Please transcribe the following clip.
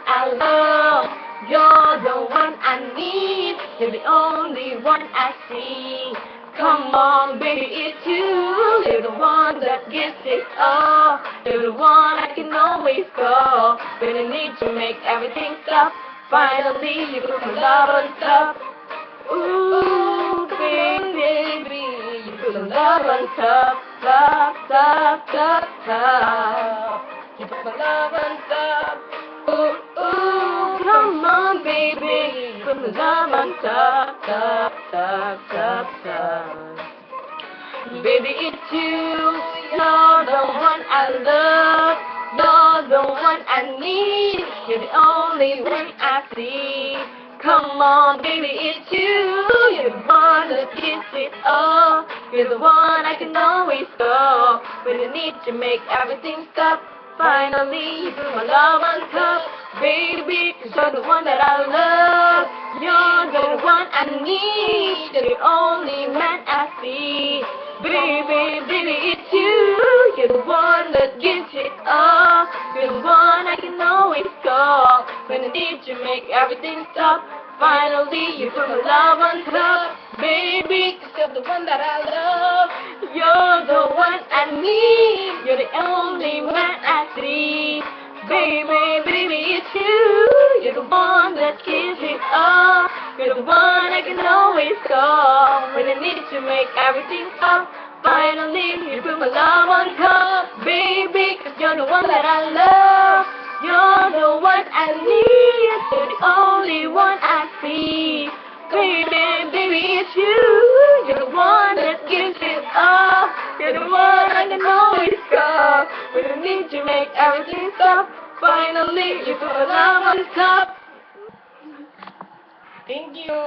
I love. You're the one I need. You're the only one I see. Come on, baby, it's you. You're the one that gives it all. You're the one I can always call when I need to make everything stop. Finally, you put my love on top. Ooh, baby, you put my love on top, top, top, top, top. You put my love on top. Ooh, come on, baby, put my love on top, top, top, top, top. Baby, it's you. You're the one I love. You're the one I need. You're the only one I see. Come on, baby, it's you. You're the one that gives it all. You're the one I can always call when I need to make everything stop. Finally, you put my love on top, baby, 'cause you're the one that I love. You're the one I need. You're the only man I see. Baby, baby, it's you. You're the one that gives it all. You're the one I can always call when I need to make everything stop. Finally, you put my love on top, baby, 'cause you're the one that I love. You're the one I need. You're the only man I see. Baby, baby, it's you. You're the one that gives it all. You're the one I can always call when I need to make everything stop. Finally, you put my love on top, baby, 'cause you're the one that I love. You're the one I need. You're the only one I see. Baby, baby, it's you. You're the one that gives it all. You're the one I can always call when I need to make everything stop. Finally, you put my love on top. Thank you.